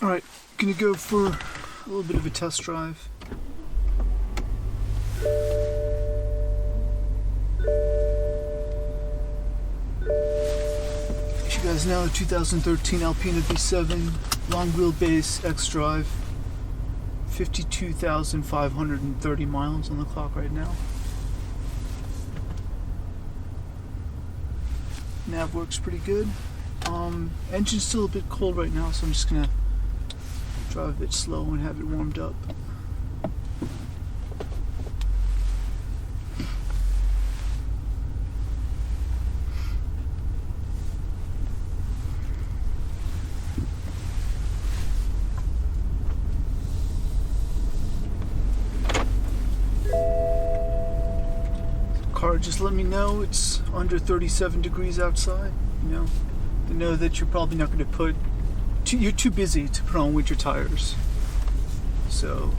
Alright, gonna go for a little bit of a test drive. As you guys know, 2013 Alpina B7, long wheelbase xDrive, 52,530 miles on the clock right now. Nav works pretty good. Engine's still a bit cold right now, so I'm just gonna drive a bit slow and have it warmed up. Car just let me know it's under 37 degrees outside. You know, they know that you're probably not going to put. You're too busy to put on winter tires. So,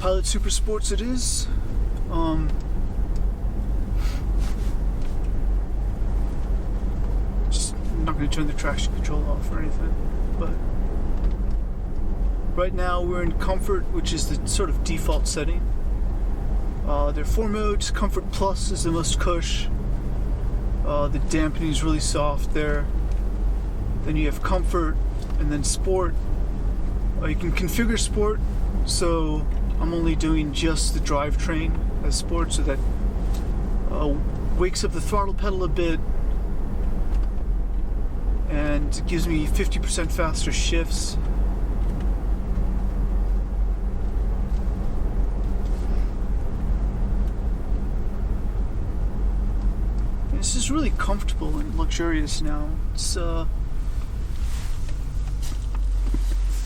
Pilot Super Sports it is. Just I'm not going to turn the traction control off or anything, but right now we're in Comfort, which is the sort of default setting. There are 4 modes. Comfort Plus is the most cush. The dampening is really soft there. Then you have Comfort, and then Sport. You can configure Sport, so I'm only doing just the drivetrain as Sport, so that wakes up the throttle pedal a bit and gives me 50% faster shifts. This is really comfortable and luxurious now. It's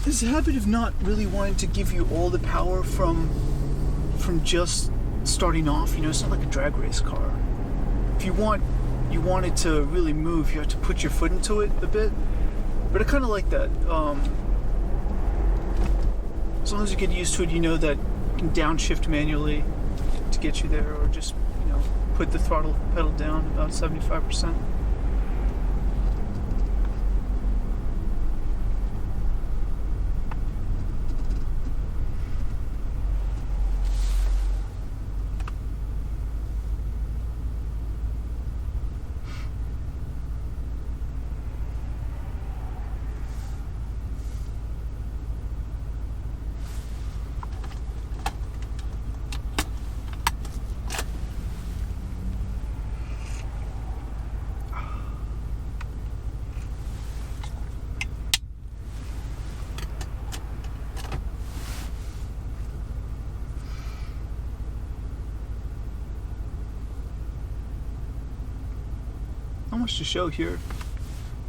this habit of not really wanting to give you all the power from just starting off. You know, it's not like a drag race car. If you want it to really move, you have to put your foot into it a bit. But I kind of like that. As long as you get used to it, you know that you can downshift manually to get you there, or just put the throttle pedal down about 75%. Not much to show here.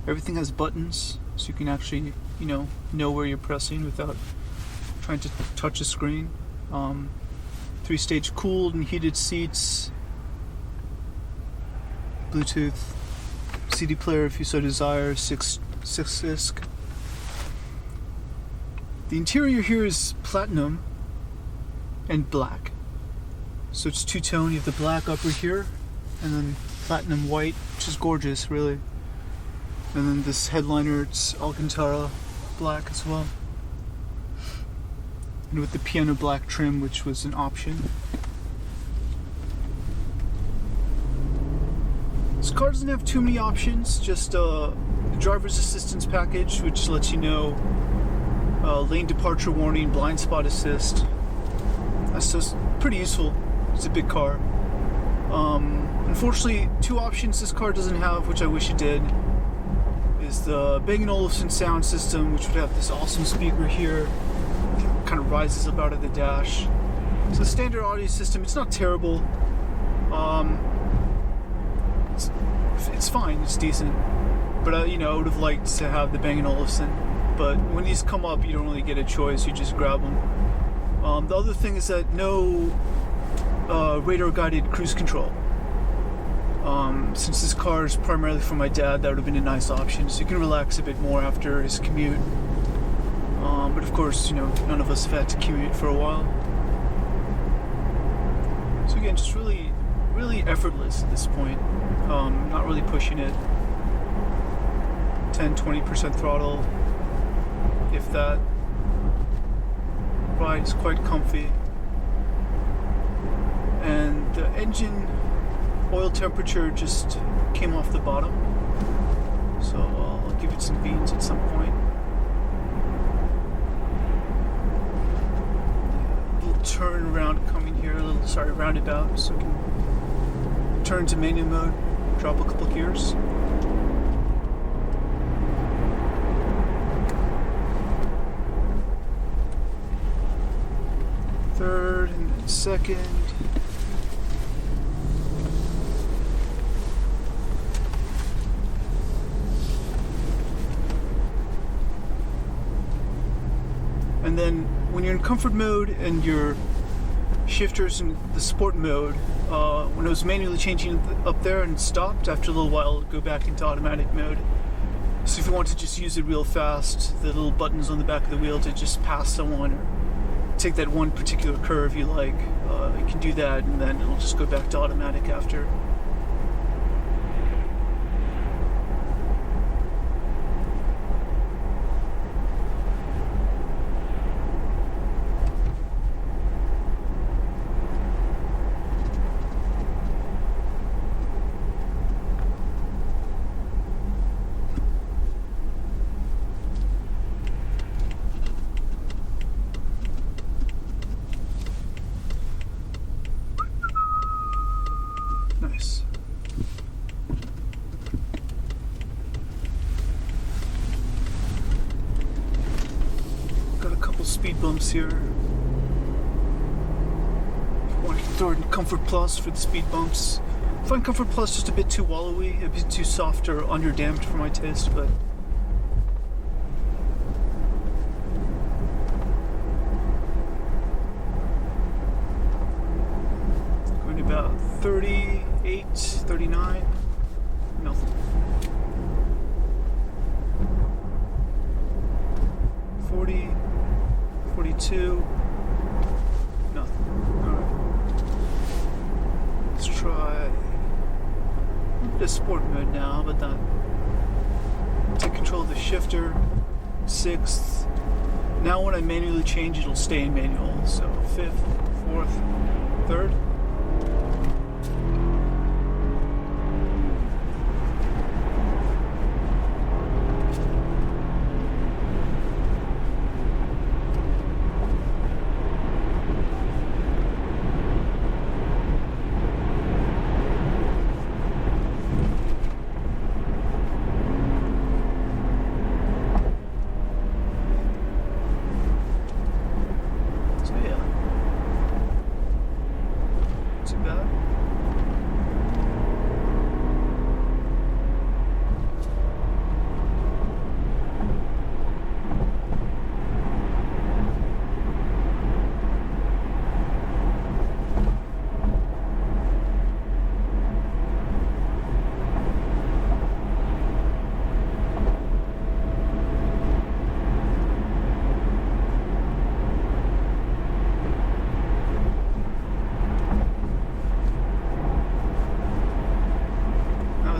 Everything has buttons, so you can actually, know where you're pressing without trying to touch a screen. 3-stage cooled and heated seats. Bluetooth. CD player if you so desire. 6 disc. The interior here is platinum and black. So it's two-tone. You have the black upper here, and then platinum white, which is gorgeous, really. And then this headliner, it's Alcantara black as well. And with the piano black trim, which was an option. This car doesn't have too many options, just the driver's assistance package, which lets you know lane departure warning, blind spot assist. That's just pretty useful. It's a big car. Unfortunately, 2 options this car doesn't have, which I wish it did, is the Bang & Olufsen sound system, which would have this awesome speaker here, kind of rises up out of the dash. So the standard audio system, it's not terrible. It's fine, it's decent. But I would have liked to have the Bang & Olufsen. But when these come up, you don't really get a choice, you just grab them. The other thing is that no radar-guided cruise control. Since this car is primarily for my dad, that would have been a nice option, so you can relax a bit more after his commute. But of course, none of us have had to commute for a while. So again, just really, really effortless at this point. Not really pushing it. 10-20% throttle. if that. Ride is quite comfy. And the engine oil temperature just came off the bottom. So I'll give it some beans at some point. A little turn around coming here, roundabout, so we can turn to manual mode, drop a couple gears. Third and then second. And then when you're in comfort mode and your shifter's in the sport mode, when I was manually changing up there and stopped, after a little while it'll go back into automatic mode. So if you want to just use it real fast, the little buttons on the back of the wheel to just pass someone or take that one particular curve you like, you can do that, and then it'll just go back to automatic after. Nice. Got a couple speed bumps here. If you want to throw it in Comfort Plus for the speed bumps. I find Comfort Plus just a bit too wallowy, a bit too soft or underdamped for my taste, but going about 38, 39, nothing. 40, 42, nothing. Alright. Let's try the sport mode now, but then take control of the shifter, 6th. Now when I manually change, it'll stay in manual, so 5th, 4th, 3rd.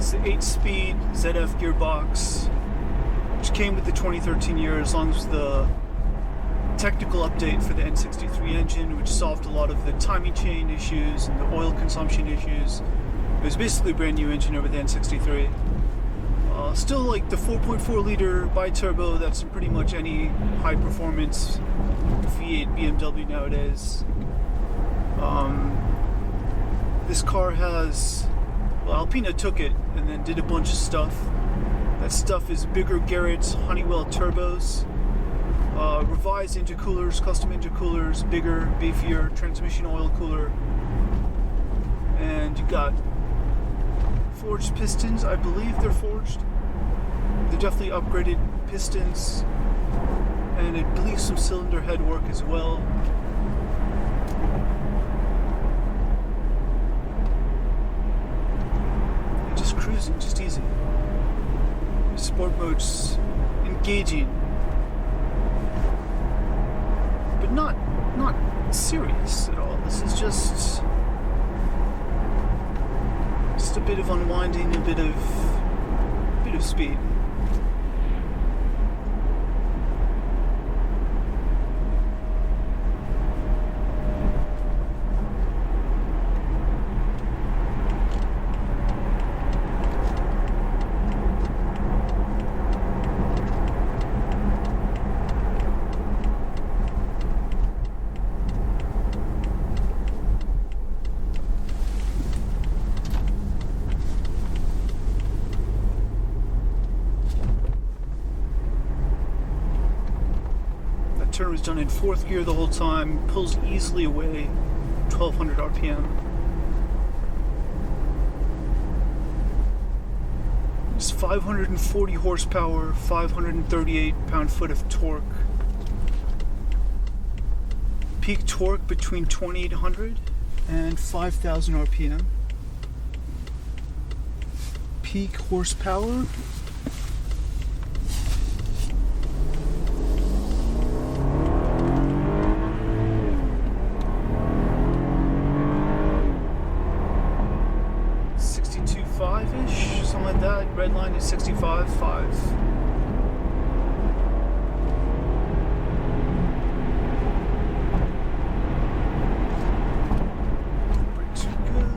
The 8-speed ZF gearbox, which came with the 2013 year, as long as the technical update for the N63 engine, which solved a lot of the timing chain issues and the oil consumption issues. It was basically a brand new engine over the N63. Still like the 4.4 liter bi-turbo that's in pretty much any high performance V8 BMW nowadays. This car has, well, Alpina took it and then did a bunch of stuff. That stuff is bigger Garrett's Honeywell turbos, revised intercoolers, custom intercoolers, bigger, beefier transmission oil cooler, and you got forged pistons. I believe they're forged. They're definitely upgraded pistons, and I believe some cylinder head work as well. Cruising, just easy. Sport mode's engaging, but not serious at all. This is just a bit of unwinding, a bit of was done in 4th gear the whole time, pulls easily away, 1200 RPM. It's 540 horsepower, 538 pound-foot of torque. Peak torque between 2800 and 5000 RPM. Peak horsepower, ish, something like that. Red line is 65.5. Brakes are good.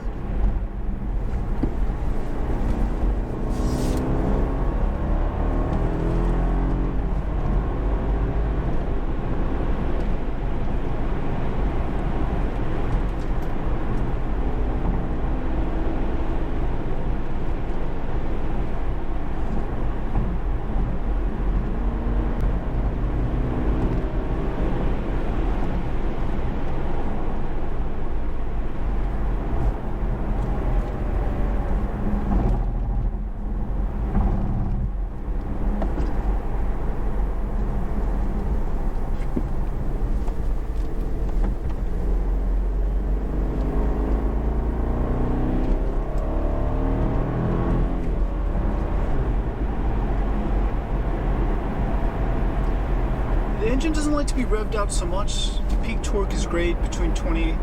The engine doesn't like to be revved out so much. The peak torque is great between 20,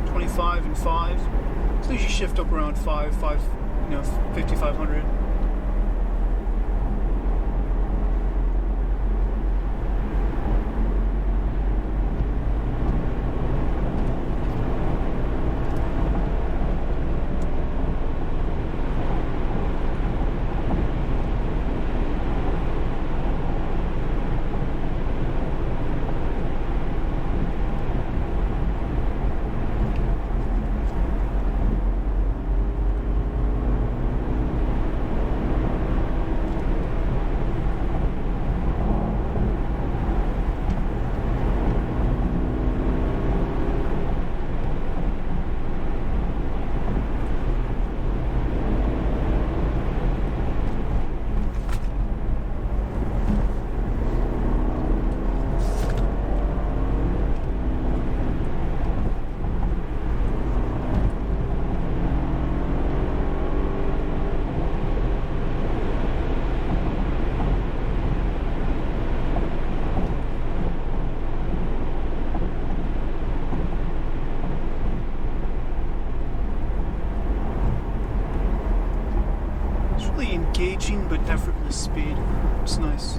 25 and 5. So you shift up around 5, 5,500. Engaging but effortless speed. It's nice.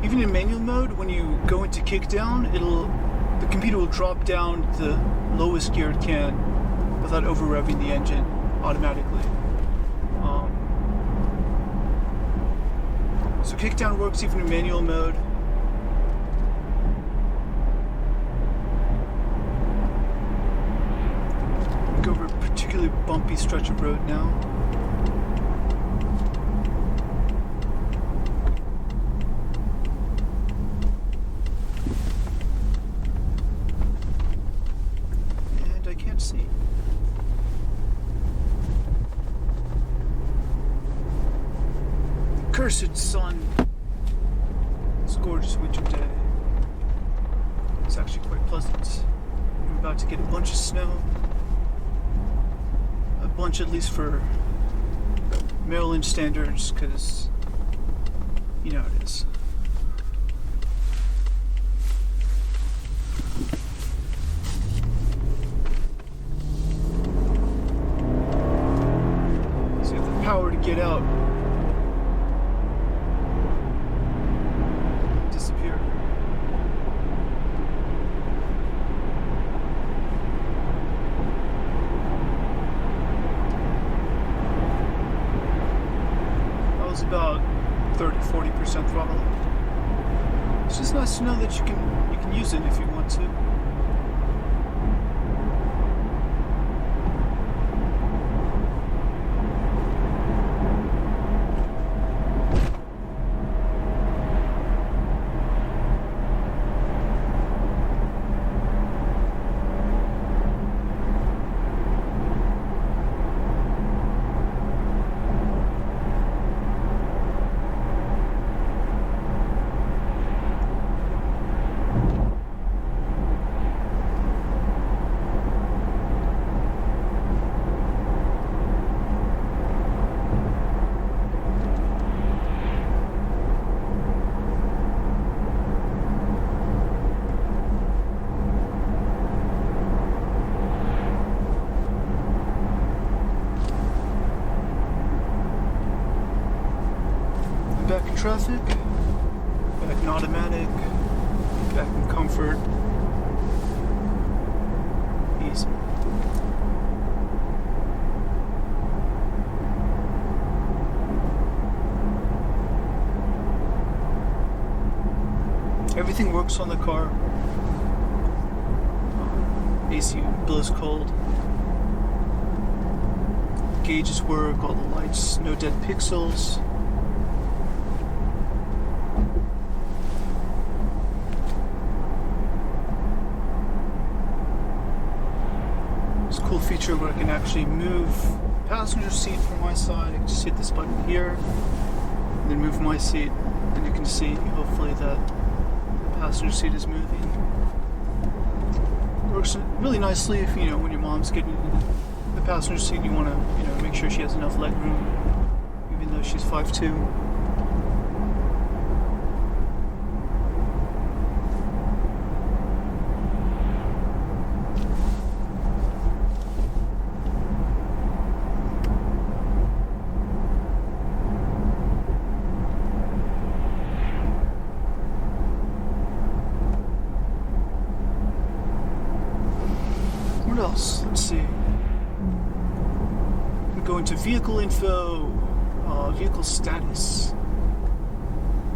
Even in manual mode, when you go into kickdown, the computer will drop down the lowest gear it can without over revving the engine automatically. So kickdown works even in manual mode. Go over a particularly bumpy stretch of road now. And I can't see. Cursed sun. It's a gorgeous winter day. It's actually quite pleasant. We're about to get a bunch of snow. A bunch, at least for Maryland standards, because you know how it is. So you have the power to get out. Disappear. About 30-40% throttle. It's just nice to know that you can use it if you want to. traffic, back in automatic, back in comfort. Easy. Everything works on the car. AC blows cold. Gauges work, all the lights, no dead pixels. It's a cool feature where I can actually move the passenger seat from my side. I can just hit this button here, and then move my seat, and you can see hopefully that passenger seat is moving. Works really nicely if, when your mom's getting in the passenger seat, you want to, make sure she has enough leg room, even though she's 5'2". What else? Let's see. We go into vehicle info, vehicle status,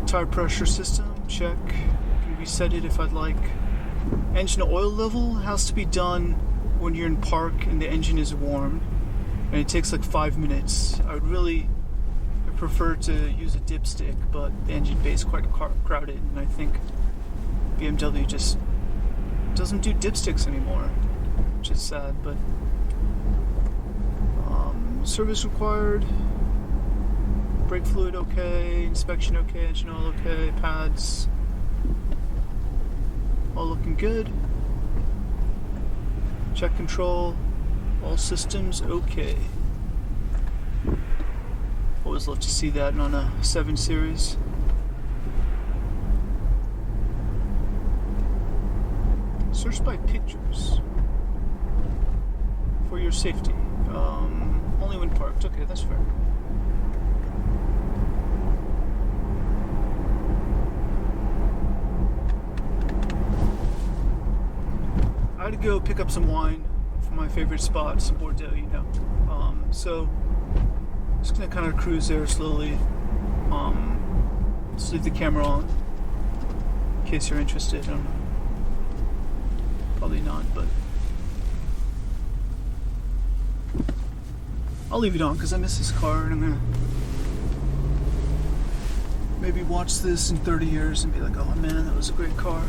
tire pressure system, check. Can reset it if I'd like. Engine oil level has to be done when you're in park and the engine is warm, and it takes like 5 minutes. I prefer to use a dipstick, but the engine bay is quite crowded, and I think BMW just doesn't do dipsticks anymore, which is sad. But service required, brake fluid okay, inspection okay, engine oil okay, pads all looking good, check control, all systems okay. Always love to see that on a 7 Series. Search by pictures for your safety. Only when parked. Okay, that's fair. I had to go pick up some wine from my favorite spot, some Bordeaux, so just gonna kind of cruise there slowly. Just leave the camera on in case you're interested. I don't know. Probably not, but I'll leave it on because I miss this car, and I'm gonna maybe watch this in 30 years and be like, oh man, that was a great car.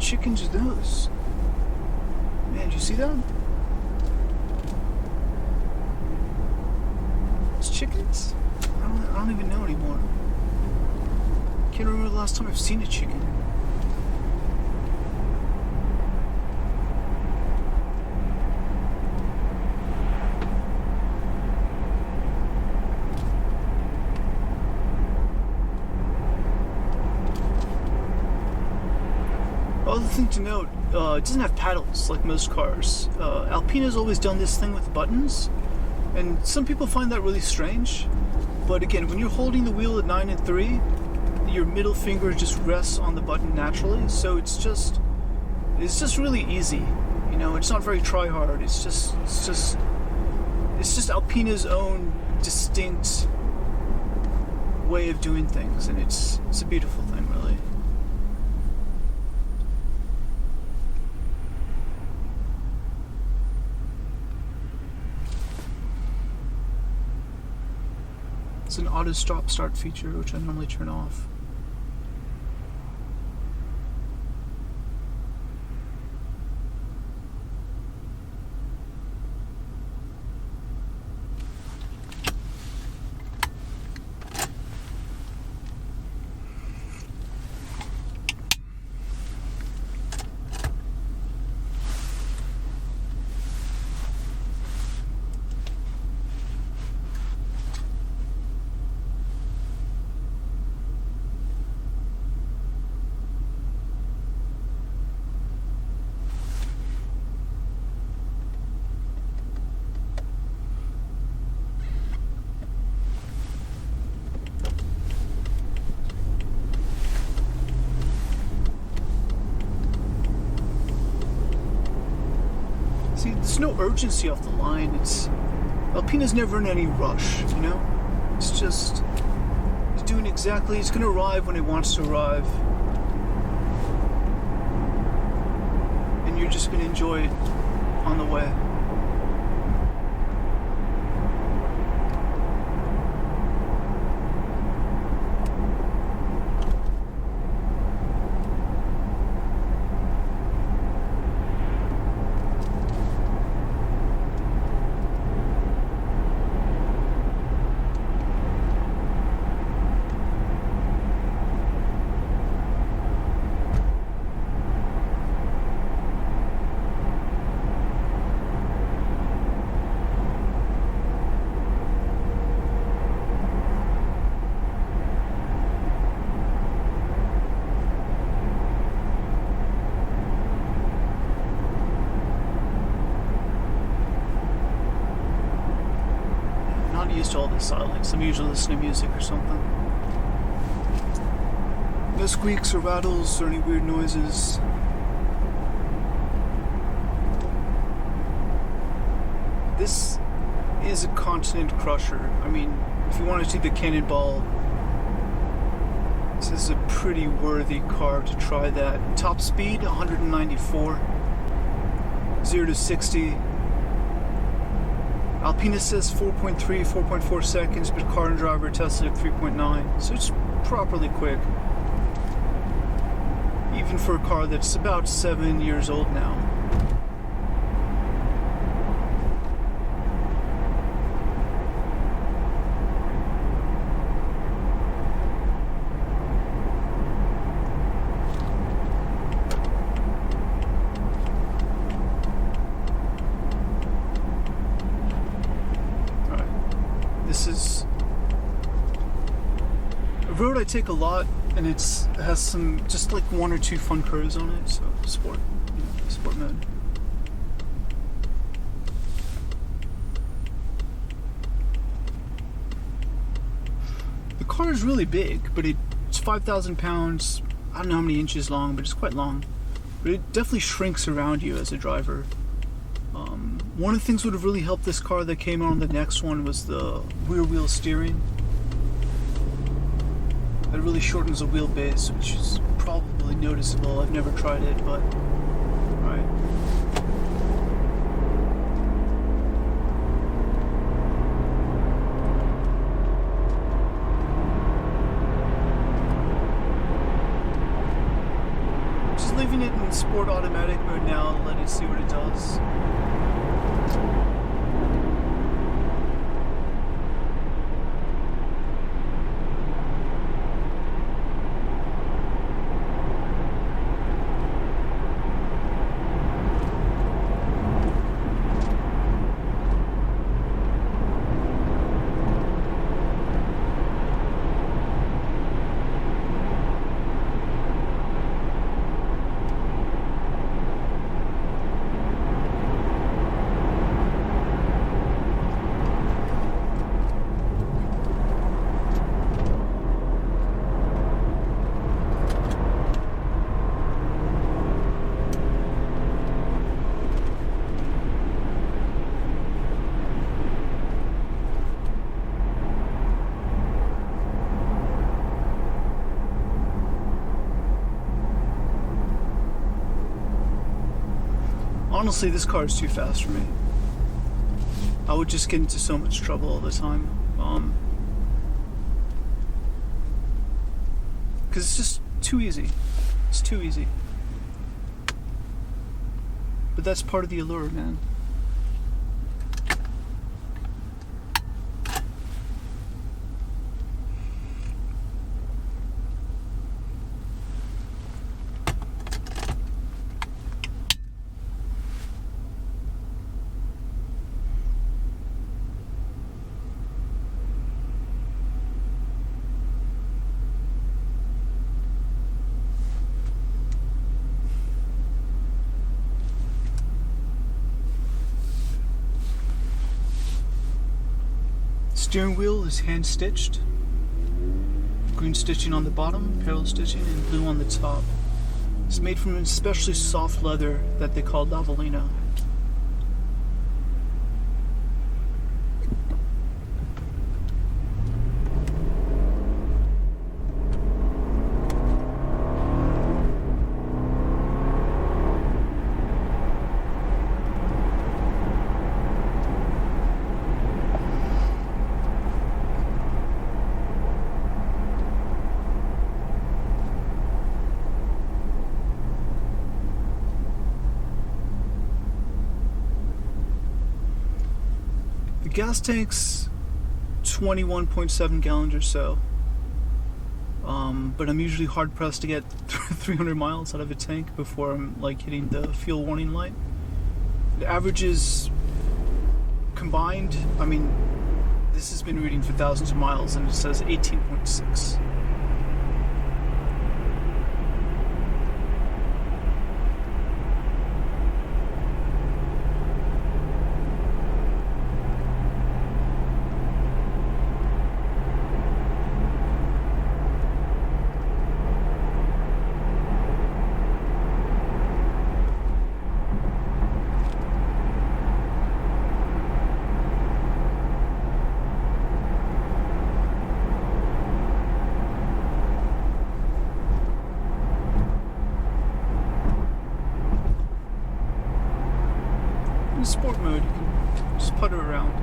Chickens are those? Man, did you see that? It's chickens? I don't even know anymore. Can't remember the last time I've seen a chicken. Other thing to note, it doesn't have paddles like most cars. Alpina's always done this thing with buttons, and some people find that really strange. But again, when you're holding the wheel at 9 and 3, your middle finger just rests on the button naturally. So it's just really easy. It's not very try hard. It's just Alpina's own distinct way of doing things, and it's a beautiful thing, really. It's an auto stop start feature, which I normally turn off. there's no urgency off the line. Alpina's never in any rush, you know? It's just, he's doing exactly, he's gonna arrive when he wants to arrive. And you're just gonna enjoy it on the way. Used to all this silence. I'm usually listening to music or something. No squeaks or rattles or any weird noises. This is a continent crusher. I mean, if you want to see the cannonball, this is a pretty worthy car to try that. Top speed 194, 0 to 60. Alpina says 4.4 seconds, but Car and Driver tested at 3.9, so it's properly quick. Even for a car that's about 7 years old now. This is a road I take a lot, and it has some, just like 1 or 2 fun curves on it, so sport mode. The car is really big, but it's 5,000 pounds, I don't know how many inches long, but it's quite long. But it definitely shrinks around you as a driver. One of the things that would have really helped this car that came out on the next one was the rear wheel steering. It really shortens the wheelbase, which is probably noticeable. I've never tried it, but alright. Just leaving it in sport automatic mode now, let it see what it does. Honestly, this car is too fast for me. I would just get into so much trouble all the time. Because it's just too easy. It's too easy. But that's part of the allure, man. Steering wheel is hand stitched. Green stitching on the bottom, parallel stitching, and blue on the top. It's made from an especially soft leather that they call Lavalina. gas tank's 21.7 gallons or so. But I'm usually hard pressed to get 300 miles out of a tank before I'm like hitting the fuel warning light. The averages combined, I mean, this has been reading for thousands of miles and it says 18.6. In sport mode, you can just putter around.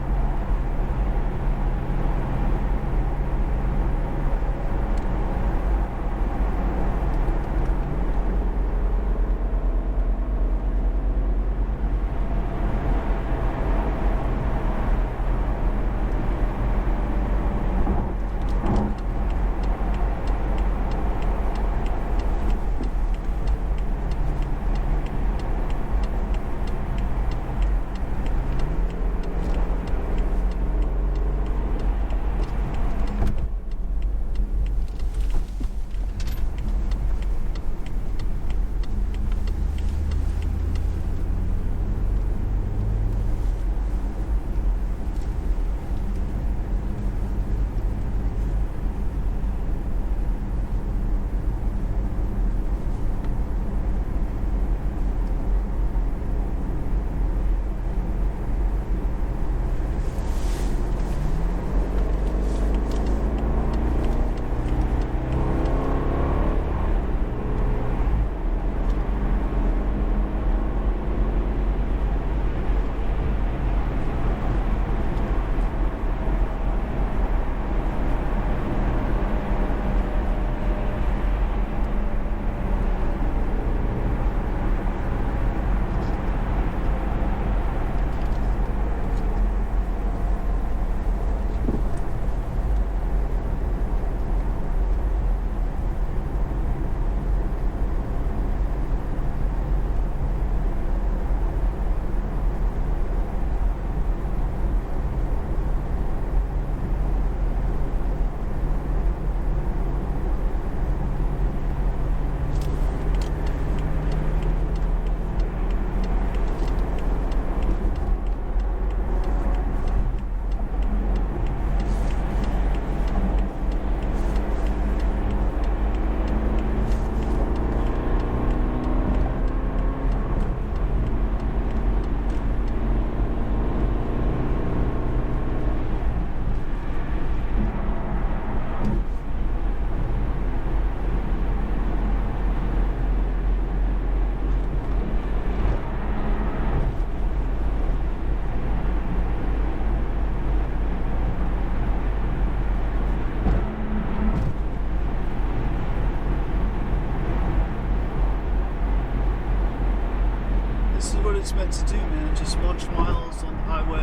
It's meant to do, man. Just watch miles on the highway.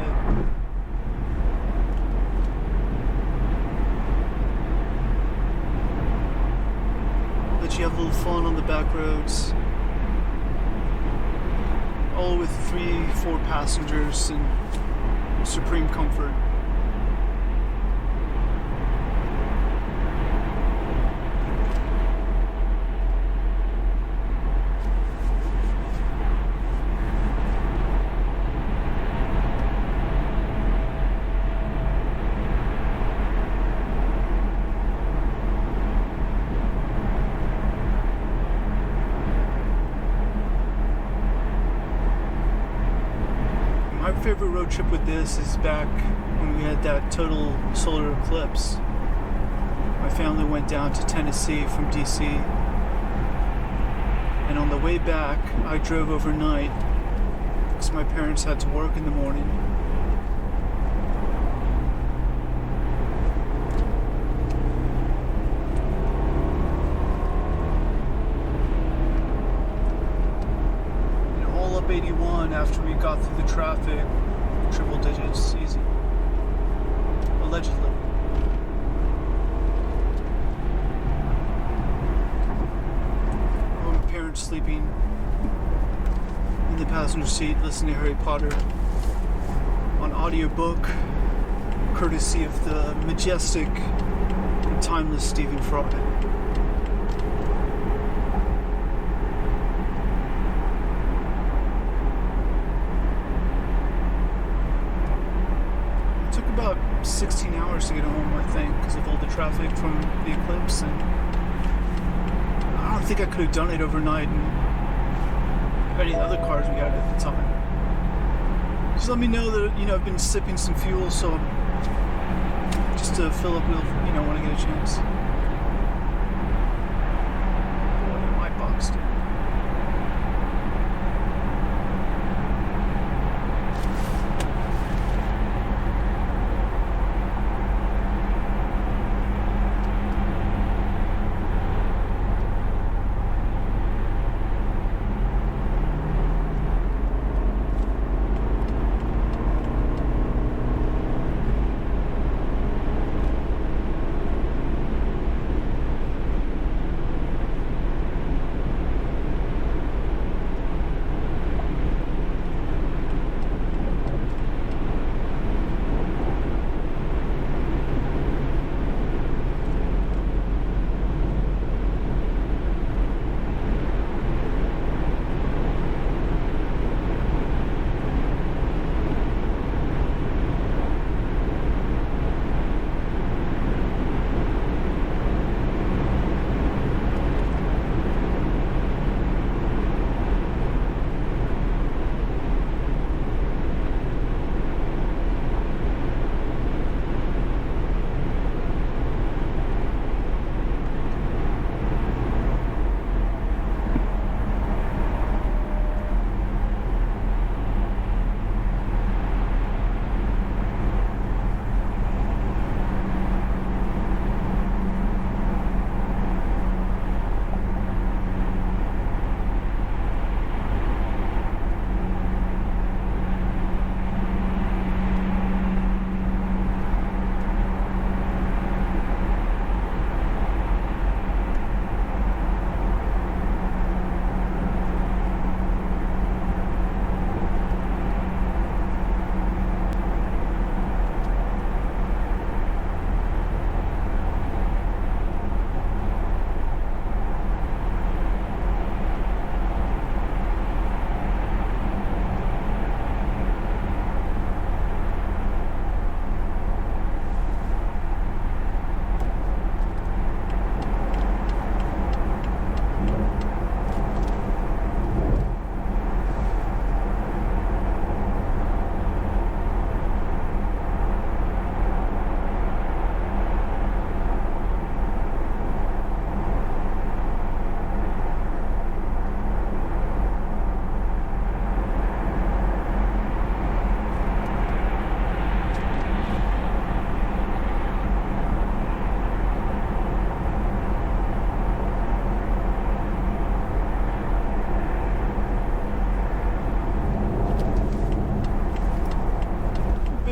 Let you have a little fun on the back roads. All with 3-4 passengers and supreme comfort. My favorite road trip with this is back when we had that total solar eclipse. My family went down to Tennessee from DC, and on the way back I drove overnight because my parents had to work in the morning. And all up 81 after we got through the traffic, triple digits, easy. allegedly. Or my parents sleeping in the passenger seat listening to Harry Potter on audiobook, courtesy of the majestic and timeless Stephen Fry. It took about 16 hours to get home, I think, because of all the traffic from the eclipse, and I don't think I could have done it overnight in any other cars we had at the time. Just let me know that, I've been sipping some fuel, so just to fill up with, when I get a chance. Oh, my box, dude.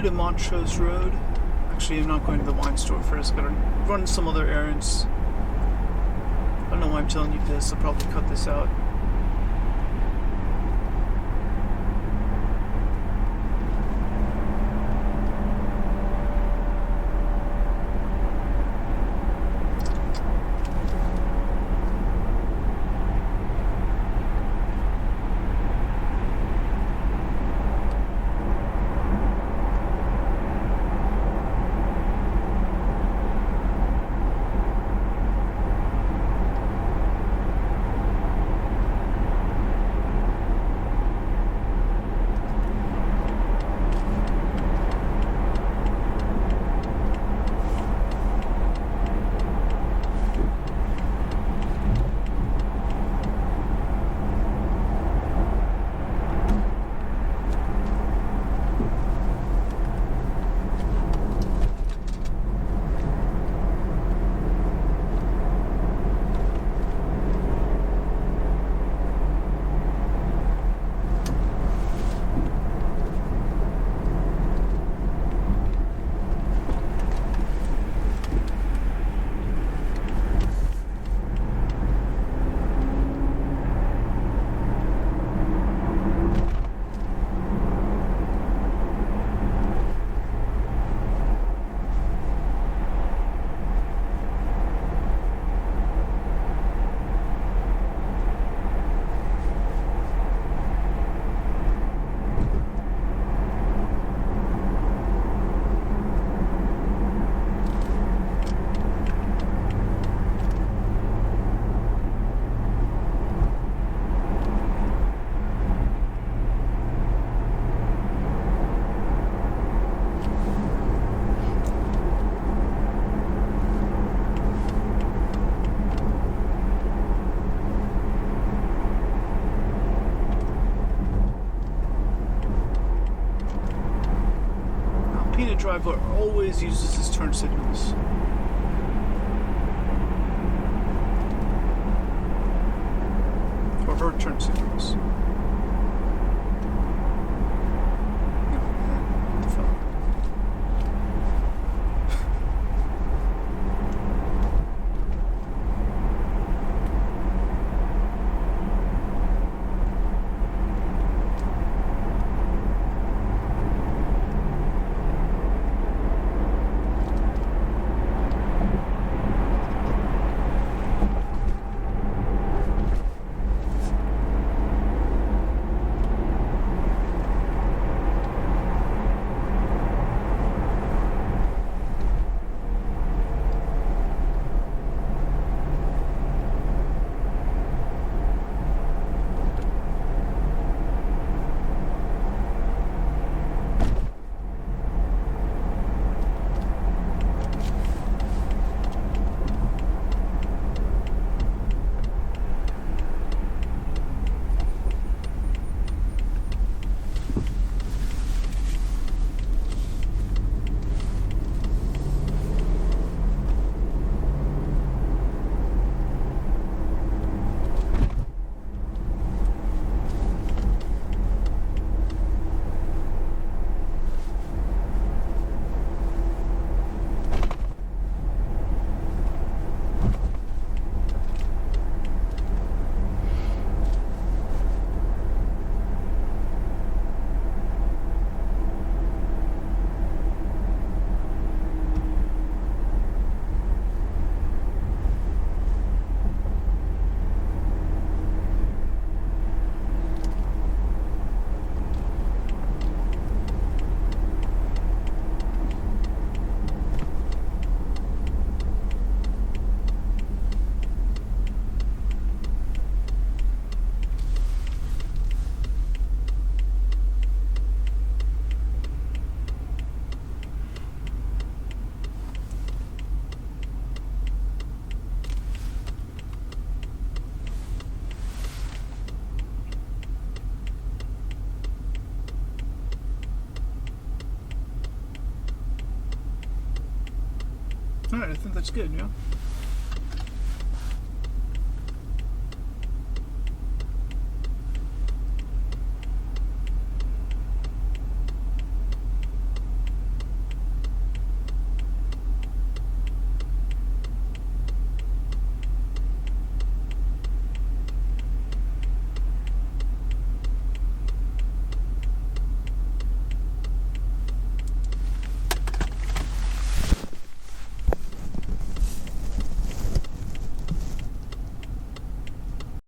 To Montrose Road. Actually, I'm not going to the wine store first. Gotta run some other errands. I don't know why I'm telling you this. I'll probably cut this out. xDrive always uses his turn signals. Or her turn signals. Alright, I think that's good, yeah?